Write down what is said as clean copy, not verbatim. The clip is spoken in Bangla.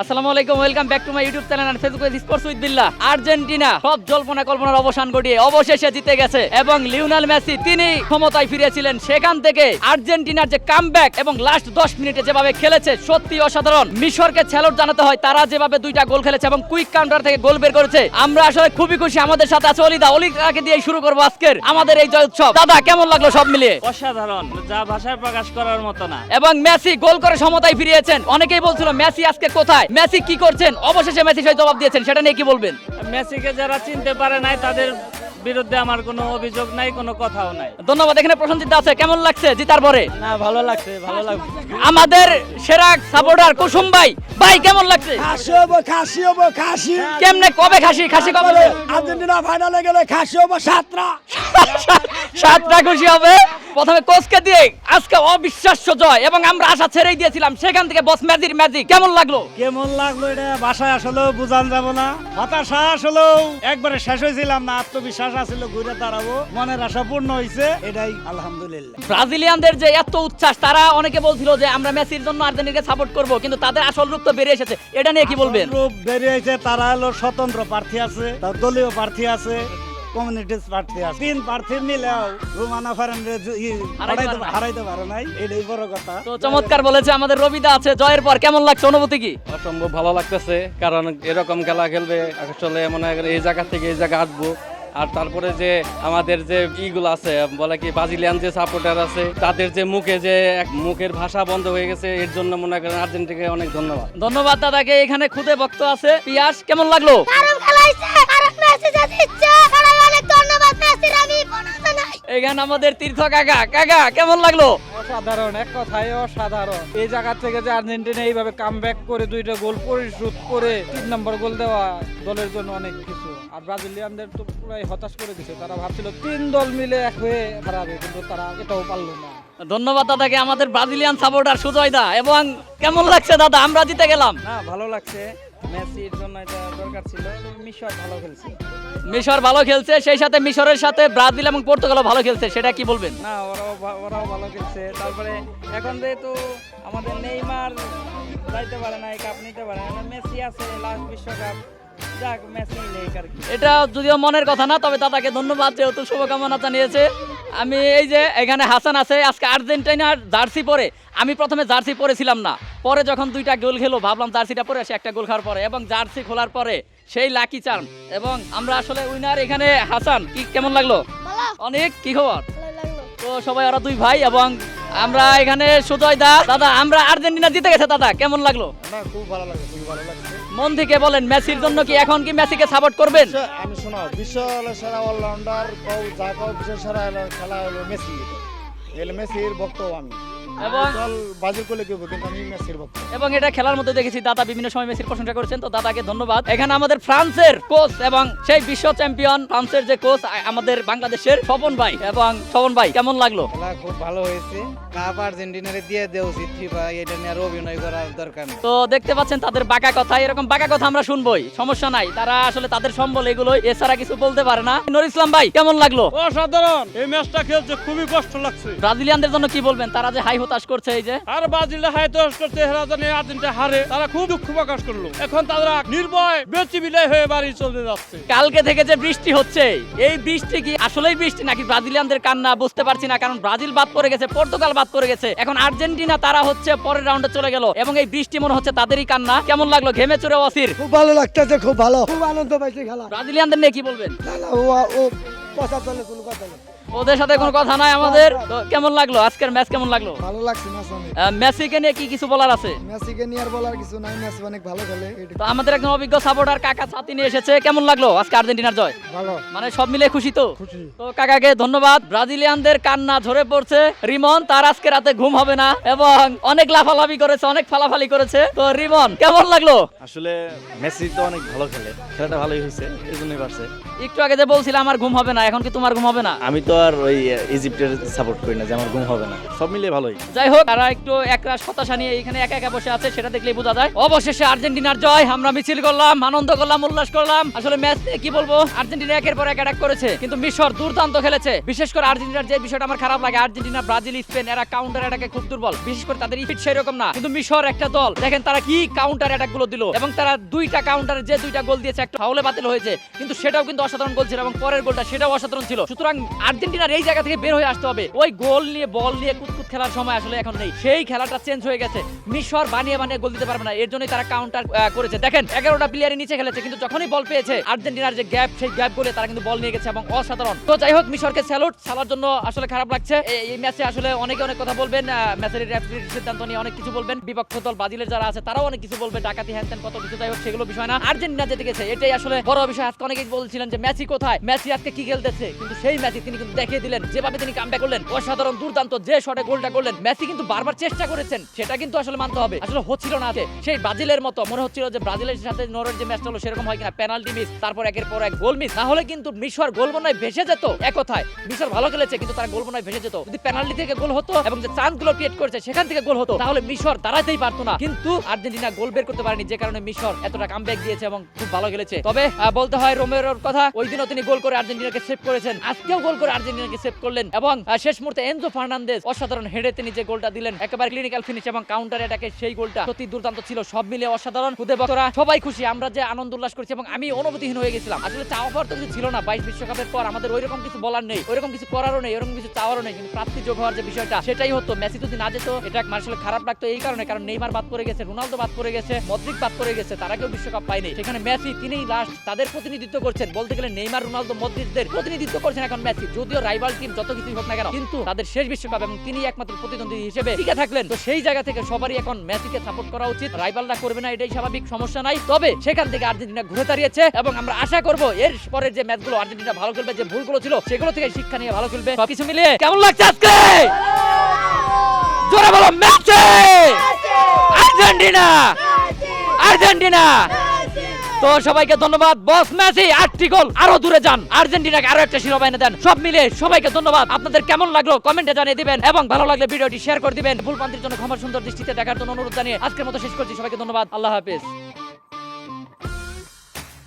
আসসালামু আলাইকুম, welcome back to my YouTube channel and Facebook page sports with Billah. Argentina সব জল্পনা কল্পনার অবসান ঘটিয়ে অবশেষে জিতে গেছে এবং লিওনেল মেসি তিনি ক্ষমতায় ফিরেছিলেন। সেখান থেকে আর্জেন্টিনার যে কামব্যাক এবং লাস্ট 10 মিনিটে যেভাবে খেলেছে সত্যি অসাধারণ। মিশরকে স্যালুট জানাতে হয়, তারা যেভাবে দুইটা গোল খেলেছে এবং কুইক কাউন্টার থেকে গোল বের করেছে। আমরা আসলে খুবই খুশি। আমাদের সাথে আছে অলিদাকে দিয়ে শুরু করবো আজকের আমাদের এই জয় উৎসব। দাদা কেমন লাগলো সব মিলিয়ে? অসাধারণ, যা ভাষায় প্রকাশ করার মতো না। এবং মেসি গোল করে সমতায় ফিরিয়েছেন। অনেকেই বলছিল মেসি আজকে কোথায়, মেসি কি করছেন, অবশেষে মেসি সেই জবাব দিয়েছেন। সেটা নিয়ে কি বলবেন? মেসিকে যারা চিনতে পারে নাই তাদের বিরুদ্ধে আমার কোনো অভিযোগ নাই, কোনো কথাও নাই। ধন্যবাদ। এখানে প্রশংসিত আছে, কেমন লাগছে জিতার পরে? না, ভালো লাগছে, ভালো লাগছে। আমাদের সেরা সাপোর্টার কুসুম ভাই, ভাই কেমন লাগছে? খাসি কেমনে কবে খাসি কবে? আর্জেন্টিনা ফাইনালে গেলে খাসি হবো সাতটা খুশি হবে। প্রথমে কোচকে দিয়ে আজকে অবিশ্বাস্য জয় এবং আমরা আশা ছেড়েই দিয়েছিলাম, সেখান থেকে বস ম্যাজিক কেমন লাগলো? কেমন লাগলো এটা ভাষায় আসলে বোঝান যাব না। হতাশা আসলেও একবারে শেষ হয়েছিলাম না, আত্মবিশ্বাস আছিল ঘুরে দাঁড়াবো, মনের আশা পূর্ণ হয়েছে, এটাই আলহামদুলিল্লাহ। ব্রাজিলিয়ানদের যে এত উচ্ছ্বাস, তারা অনেকে বলছিল যে আমরা মেসির জন্য আর্জেন্টিনাকে সাপোর্ট করব, কিন্তু তাদের আসল রূপ তো বেরিয়ে এসেছে। এটা নিয়ে কি বলবেন? রূপ বেরিয়েছে, তারা হলো স্বতন্ত্র প্রার্থী আছে, তার দলীয় প্রার্থী আছে, কমিউনিটিস প্রার্থী আছে। 3 প্রার্থী মিলেও রোমানা হারাইতে পারে নাই, এটাই বড় কথা। তো চমৎকার বলেছে আমাদের রবিদা আছে। জয়ের পর কেমন লাগছে, অনুভূতি কি? অসম্ভব ভালো লাগতেছে, কারণ এরকম খেলা খেলবে আসলে মনে হয় এই জায়গা থেকে এই জায়গা আসবো। আর তারপরে যে আমাদের যে ইগুলো আছে বলে কি ব্রাজিলিয়ান যে সাপোর্টার আছে, তাদের যে মুখের ভাষা বন্ধ হয়ে গেছে, এর জন্য মনে করেন আর্জেন্টিনাকে অনেক ধন্যবাদ। ধন্যবাদ দাদাকে। এখানে খুদে বক্ত আছে পিয়াস, কেমন লাগলো? এখানে আমাদের তীর্থ কাকা কেমন লাগলো? অসাধারণ, এক কথায় অসাধারণ। এই জায়গা থেকে যে আর্জেন্টিনা এইভাবে কামব্যাক করে 2টা গোল পরিশোধ করে 3 নম্বর গোল দেওয়া দলের জন্য অনেক কিছু। আর ব্রাজিলিয়ানদের তো পুরাই হতাশ করে দিচ্ছে। তারা ভাবছিল 3 দল মিলে এক হয়ে হারাবে, কিন্তু তারা এটাও পারলো না। ধন্যবাদ দাদাকে, আমাদের ব্রাজিলিয়ান সাপোর্টার সুজয় দা। এবং কেমন লাগছে দাদা, আমরা জিতে গেলাম? না, ভালো লাগছে। মেসির জন্য এটা দরকার ছিল। মিশর ভালো খেলছে। মিশর ভালো খেলছে, সেই সাথে মিশরের সাথে ব্রাজিল এবং পর্তুগালও ভালো খেলছে। সেটা কি বলবেন? না, ওরাও ভালো খেলছে। তারপরে এখন যেহেতু আমাদের নেইমার যাইতে পারে না, কাপ নিতে পারে না, মেসি আছে লাস্ট বিশ্বকাপ, যাক মেসি নেই আর কি। এটা যদিও মনের কথা না, তবে দাদাকে ধন্যবাদ যেহেতু শুভকামনা জানিয়েছে। আমি এই যে এখানে হাসান আছে, আজকে আর্জেন্টিনার জার্সি পরে। আমি প্রথমে জার্সি পরেছিলাম না, পরে যখন 2টা গোল খেলো ভাবলাম জার্সিটা পরে আসে, একটা গোল খাওয়ার পরে এবং জার্সি খোলার পরে সেই লাকি চার্ম এবং আমরা আসলে উইনার। এখানে হাসান, কি কেমন লাগলো? অনেক, কি খবর? তো সবাই ওরা 2 ভাই এবং আমরা এখানে সুজয় দাদা আমরা আর্জেন্টিনা জিতে গেছে। দাদা কেমন লাগলো? না, খুব ভালো লাগছে, খুব ভালো লাগছে। মন থেকে বলেন, মেসির জন্য কি এখন কি মেসিকে সাপোর্ট করবেন? আমি শোনো, বিশ্ব সেরা অলরাউন্ডার বিশ্বের সেরা খেলা হলো মেসি। মেসির ভক্ত আমি, এবং ব্রাজিল করলে কেউ, কিন্তু আমি মেসির ভক্ত। এবং এটা খেলার মধ্যে দেখেছি দাদা বিভিন্ন সময় মেসির প্রশংসা করেছেন, তো দাদাকে ধন্যবাদ। এখানে আমাদের ফ্রান্সের কোচ এবং সেই বিশ্ব চ্যাম্পিয়ন ফ্রান্সের যে কোচ আমাদের বাংলাদেশের স্বপন ভাই। এবং স্বপন ভাই কেমন লাগলো? খেলা খুব ভালো হয়েছে। কাপ আর্জেন্টিনারে দিয়ে দেওয়া উচিত, এটা নিয়ে আর অভিনয় করার দরকার নেই। তো দেখতে পাচ্ছেন তাদের বাঁকা কথা, এরকম বাঁকা কথা আমরা শুনবোই, সমস্যা নাই। তারা আসলে তাদের সম্বল এগুলোই, এছাড়া কিছু বলতে পারে না। নুর ইসলাম ভাই কেমন লাগলো? অসাধারণ, এই ম্যাচটা খেলতে খুবই কষ্ট লাগছে। ব্রাজিলিয়ানদের জন্য কি বলবেন? তারা যে হাই হতাশ করছে, এই যে আর ব্রাজিল হাইতোষ করতে হেরা জানে আর্জেন্টিনা হারে, তারা খুব দুঃখ প্রকাশ করলো। এখন তারা নির্ভয় বেঁচে বিদায় হয়ে বাড়ি চলে যাচ্ছে। কালকে থেকে যে বৃষ্টি হচ্ছে, এই বৃষ্টি কি আসলেই বৃষ্টি নাকি ব্রাজিলিয়ানদের কান্না বুঝতে পারছি না। কারণ ব্রাজিল বাদ পড়ে গেছে, পর্তুগাল বাদ পড়ে গেছে, এখন আর্জেন্টিনা তারা হচ্ছে পরের রাউন্ডে চলে গেল এবং এই বৃষ্টি মনে হচ্ছে তাদেরই কান্না। কেমন লাগলো? ঘেমে চুরে অস্থির, খুব ভালো লাগতেছে, খুব ভালো, খুব আনন্দ পাইছি খেলা। ব্রাজিলিয়ানদের নিয়ে কি বলবেন? না না, ও কথা চলে, কোনো কথা নেই। ওদের সাথে কোনো কথা নাই আমাদের। তো কেমন লাগলো আজকের ম্যাচ? কেমন লাগলো? ভালো লাগছে ম্যাচ অনেক। মেসিকে নিয়ে কি কিছু বলার আছে? মেসিকে নিয়ে আর বলার কিছু নাই, মেসি অনেক ভালো খেলে। তো আমাদের একজন অভিজ্ঞ সাপোর্টার কাকা ছাতি নিয়ে এসেছে। কেমন লাগলো আজকে আর্জেন্টিনার জয়? ভালো, মানে সব মিলে খুশি তো? খুশি। তো কাকাকে ধন্যবাদ। ব্রাজিলিয়ানদের কান্না ঝরে পড়ছে। রিমন তার আজকে রাতে ঘুম হবে না এবং অনেক লাফালাফি করেছে, অনেক ফালাফালি করেছে। তো রিমন কেমন লাগলো? আসলে মেসি তো অনেক ভালো খেলে, খেলাটা ভালোই হয়েছে, এই জন্যই পারছে। একটু আগে যে বলছিলাম আমার ঘুম হবে না, এখন কি তোমার ঘুম হবে না? আমি তো আবার ওই ইজিপ্টের সাপোর্ট করি না যে আমার ঘুম হবে না, সব মিলিয়ে ভালোই। যাই হোক, তারা একটু একরাশ হতাশা নিয়ে এখানে একা একা বসে আছে, সেটা দেখলেই বোঝা যায়। অবশেষে আর্জেন্টিনার জয়, আমরা মিছিল করলাম, আনন্দ করলাম, উল্লাস করলাম। আসলে ম্যাচ নিয়ে কি বলবো, আর্জেন্টিনা একের পর এক অ্যাটাক করেছে, কিন্তু মিশর দুর্দান্ত খেলেছে। বিশেষ করে আর্জেন্টিনার যে বিষয়টা আমার খারাপ লাগে, আর্জেন্টিনা, ব্রাজিল, স্পেন এরা কাউন্টার অ্যাটাকে খুব দুর্বল, বিশেষ করে তাদের ইফিট সেরকম না। কিন্তু মিশর একটা দল, দেখেন তারা কি কাউন্টার অ্যাটাক গুলো দিল, এবং তারা দুইটা কাউন্টারে যে দুইটা গোল দিয়েছে, একটা ফাউলে বাতিল হয়েছে, কিন্তু সেটাও কিন্তু অসাধারণ গোল ছিল, এবং পরের গোলটা সেটাও অসাধারণ ছিল। সুতরাং আর্জেন্টিনার এই জায়গা থেকে বের হয়ে আসতে হবে। ওই গোল নিয়ে বল নিয়ে কুতকুত খেলার সময় আসলে এখন নেই, সেই খেলাটা চেঞ্জ হয়ে গেছে। মিশর বানিয়ে বানিয়ে গোল দিতে পারবে না, এর জন্যই তারা কাউন্টার করেছে। দেখেন 11টা প্লেয়ারের নিচে খেলেছে, কিন্তু যখনই বল পেয়েছে আর্জেন্টিনার যে গ্যাপ, সেই গ্যাপ গোলে তারা কিন্তু বল নিয়ে গেছে এবং অসাধারণ। তো যাই হোক, মিশরকে স্যালুট। সালার জন্য আসলে খারাপ লাগছে। এই ম্যাচে আসলে অনেকে অনেক কথা বলবেন, ম্যাচের রেফারির সিদ্ধান্ত নিয়ে অনেক কিছু বলবেন, বিপক্ষ দল ব্রাজিলের যারা আছে তারাও অনেক কিছু বলবে, ডাকাতি হ্যান কত কিছু। যাই হোক, সেগুলো বিষয় না, আর্জেন্টিনা যেতে গেছে এটাই আসলে বড় বিষয়। আজকে অনেকেই বলছিলেন যে মেসি কোথায়, মেসি আজকে কি খেলতেছে, কিন্তু সেই মেসি তিনি কিন্তু দেখিয়ে দিলেন, যেভাবে তিনি কামব্যাক করলেন অসাধারণ, দুর্দান্ত, যে শটে গোলটা করলেন। মেসি কিন্তু বারবার চেষ্টা করেছেন, সেটা কিন্তু আসলে মানতে হবে, আসলে হচ্ছিল না। সেই ব্রাজিলের মতো মনে হচ্ছিল যে ব্রাজিলের সাথে নরওয়ের যে ম্যাচটা হলো সেরকম হয় কিনা, পেনাল্টি মিস, তারপর একের পর এক গোল মিস, না হলে কিন্তু মিশর গোল বনায় ভেসে যেত। এক কথায় মিশর ভালো খেলেছে, কিন্তু তারা গোল বনায় ভেসে যেত। যদি পেনাল্টি থেকে গোল হতো এবং যে চান্স গুলো ক্রিয়েট করেছে সেখান থেকে গোল হতো, তাহলে মিশর দাঁড়াতেই পারতো না। কিন্তু আর্জেন্টিনা গোল বের করতে পারেনি, যে কারণে মিশর এতটা কামব্যাক দিয়েছে এবং খুব ভালো খেলেছে। তবে বলতে হয় রোমেরোর কথা, ওই দিনও তিনি গোল করে আর্জেন্টিনাকে সেভ করেছেন, আজকেও গোল করে আর্জেন্টিনাকে সেভ করলেন, এবং শেষ মুহূর্তে এনজো ফার্নান্দেজ অসাধারণ হেডে তিনি যে গোলটা দিলেন, একেবারে ক্লিনিক্যাল ফিনিশ এবং কাউন্টার অ্যাটাকে সেই গোলটা সত্যি দুর্দান্ত ছিল। সব মিলে অসাধারণ। খুদে বক্তরা সবাই খুশি, আমরা যে আনন্দ উল্লাস করছি, এবং আমি অনুভূতিহীন হয়ে গেছিলাম। আসলে চাওয়া পাওয়ার তো কিছু ছিল না, 22 বিশ্বকাপের পর আমাদের ওইরকম কিছু বলার নেই, ওইরকম কিছু করারও নেই, ওইরকম কিছু চাওয়ারও নেই, কিন্তু প্রাপ্তি যোগ হওয়ার যে বিষয়টা সেটাই হতো। মেসি যদি না যেত এটা আসলে খারাপ লাগতো এই কারণে, কারণ নেইমার বাদ পড়ে গেছে, রোনালদো বাদ পড়ে গেছে, মদ্রিক বাদ পড়ে গেছে, তারা কেউ বিশ্বকাপ পায়নি। সেখানে মেসি তিনিই লাস্ট তাদের প্রতিনিধিত্ব করছেন, বলতে গেলে নেইমার, রোনালদো, মদ্রিকদের প্রতিনিধিত্ব করছেন এখন মেসি। যদিও রাইভাল টিম যত কিছুই হোক না কেন, কিন্তু তাদের শেষ বিশ্বকাপ এবং তিনি একমাত্র প্রতিদ্বন্দ্বী হিসেবে টিকে থাকলেন। তো সেই জায়গা থেকে সবারই এখন মেসিকে সাপোর্ট করা উচিত। রাইভালরা করবে না, এটাই স্বাভাবিক, সমস্যা নাই। তবে সেখান থেকে আর্জেন্টিনা ঘুরে দাঁড়িয়েছে, এবং আমরা আশা করব এর পরের যে ম্যাচগুলো আর্জেন্টিনা ভালো খেলবে, যে ভুলগুলো ছিল সেগুলো থেকে শিক্ষা নিয়ে ভালো খেলবে। সবকিছু মিলিয়ে কেমন লাগছে আজকে? জোরে বলো, মেসি! আর্জেন্টিনা! আর্জেন্টিনা! তো সবাইকে ধন্যবাদ। বস মেসি 8টি গোল, আরো দূরে যান, আর্জেন্টিনাকে আরো একটা শিরোপা এনে দেন। সব মিলে সবাইকে ধন্যবাদ। আপনাদের কেমন লাগলো কমেন্টে জানিয়ে দিবেন, এবং ভালো লাগলে ভিডিওটি শেয়ার করে দিবেন। ভুলভ্রান্তির জন্য ক্ষমা সুন্দর দৃষ্টিতে দেখার জন্য অনুরোধ জানিয়ে আজকের মতো শেষ করছি। সবাইকে ধন্যবাদ, আল্লাহ হাফেজ।